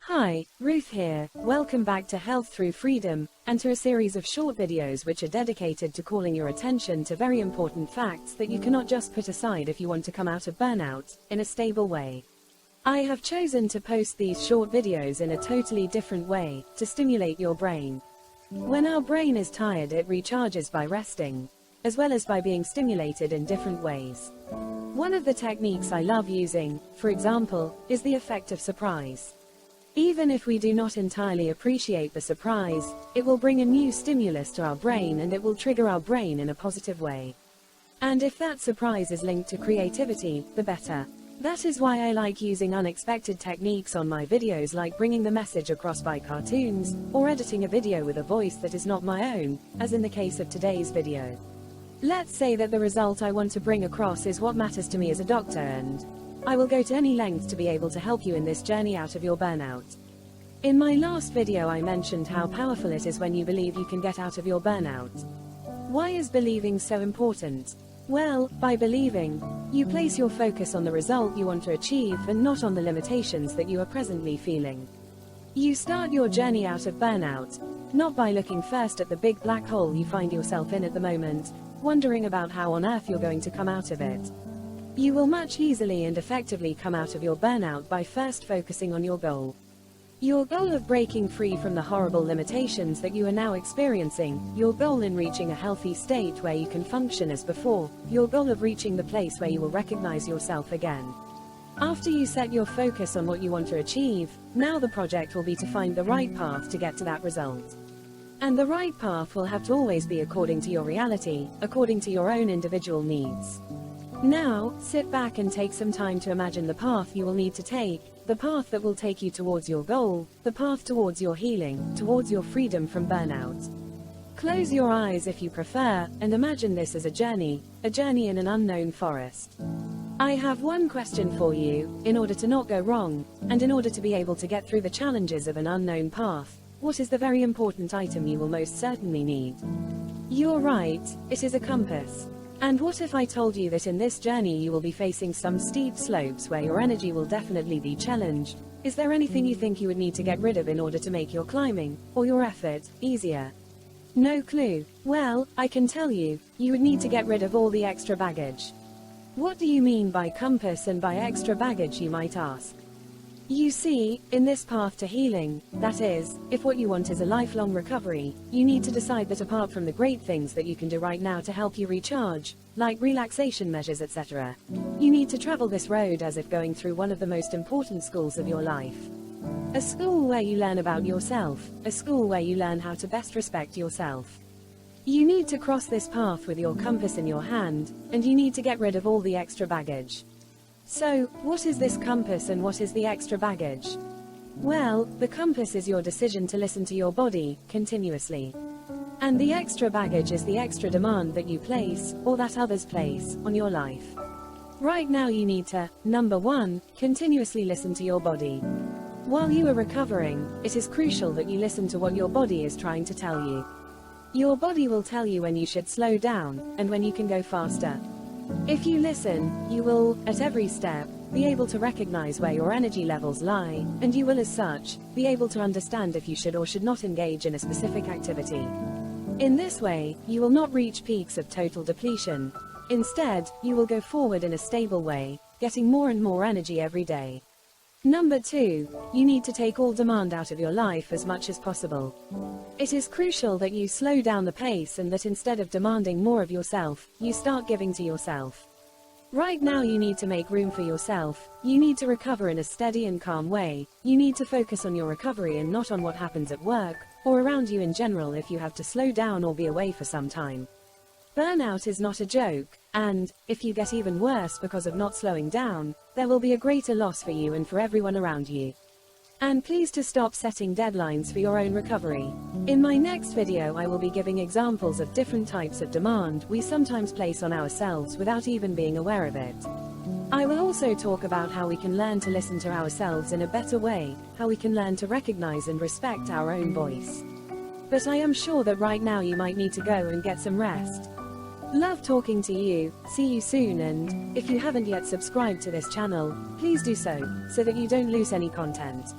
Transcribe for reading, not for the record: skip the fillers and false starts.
Hi, Ruth here. Welcome back to Health Through Freedom, and to a series of short videos which are dedicated to calling your attention to very important facts that you cannot just put aside if you want to come out of burnout in a stable way. I have chosen to post these short videos in a totally different way, to stimulate your brain. When our brain is tired, it recharges by resting, as well as by being stimulated in different ways. One of the techniques I love using, for example, is the effect of surprise. Even if we do not entirely appreciate the surprise, it will bring a new stimulus to our brain and it will trigger our brain in a positive way. And if that surprise is linked to creativity, the better. That is why I like using unexpected techniques on my videos, like bringing the message across by cartoons, or editing a video with a voice that is not my own, as in the case of today's video. Let's say that the result I want to bring across is what matters to me as a doctor, and I will go to any length to be able to help you in this journey out of your burnout. In my last video I mentioned how powerful it is when you believe you can get out of your burnout. Why is believing so important? Well, by believing, you place your focus on the result you want to achieve and not on the limitations that you are presently feeling. You start your journey out of burnout, not by looking first at the big black hole you find yourself in at the moment, wondering about how on earth you're going to come out of it. You will much easily and effectively come out of your burnout by first focusing on your goal. Your goal of breaking free from the horrible limitations that you are now experiencing, your goal in reaching a healthy state where you can function as before, your goal of reaching the place where you will recognize yourself again. After you set your focus on what you want to achieve, now the project will be to find the right path to get to that result. And the right path will have to always be according to your reality, according to your own individual needs. Now, sit back and take some time to imagine the path you will need to take, the path that will take you towards your goal, the path towards your healing, towards your freedom from burnout. Close your eyes if you prefer, and imagine this as a journey in an unknown forest. I have one question for you: in order to not go wrong, and in order to be able to get through the challenges of an unknown path, what is the very important item you will most certainly need? You're right, it is a compass. And what if I told you that in this journey you will be facing some steep slopes where your energy will definitely be challenged? Is there anything you think you would need to get rid of in order to make your climbing, or your effort, easier? No clue? Well, I can tell you, you would need to get rid of all the extra baggage. What do you mean by compass and by extra baggage, you might ask? You see, in this path to healing, that is, if what you want is a lifelong recovery, you need to decide that apart from the great things that you can do right now to help you recharge, like relaxation measures, etc., you need to travel this road as if going through one of the most important schools of your life. A school where you learn about yourself, a school where you learn how to best respect yourself. You need to cross this path with your compass in your hand, and you need to get rid of all the extra baggage. So, what is this compass and what is the extra baggage? Well, the compass is your decision to listen to your body, continuously. And the extra baggage is the extra demand that you place, or that others place, on your life. Right now you need to, number 1, continuously listen to your body. While you are recovering, it is crucial that you listen to what your body is trying to tell you. Your body will tell you when you should slow down, and when you can go faster. If you listen, you will, at every step, be able to recognize where your energy levels lie, and you will as such, be able to understand if you should or should not engage in a specific activity. In this way, you will not reach peaks of total depletion. Instead, you will go forward in a stable way, getting more and more energy every day. Number 2, you need to take all demand out of your life as much as possible. It is crucial that you slow down the pace and that instead of demanding more of yourself, you start giving to yourself. Right now you need to make room for yourself, you need to recover in a steady and calm way, you need to focus on your recovery and not on what happens at work, or around you in general if you have to slow down or be away for some time. Burnout is not a joke, and, if you get even worse because of not slowing down, there will be a greater loss for you and for everyone around you. And please to stop setting deadlines for your own recovery. In my next video I will be giving examples of different types of demand we sometimes place on ourselves without even being aware of it. I will also talk about how we can learn to listen to ourselves in a better way, how we can learn to recognize and respect our own voice. But I am sure that right now you might need to go and get some rest. Love talking to you, see you soon, and, if you haven't yet subscribed to this channel, please do so that you don't lose any content.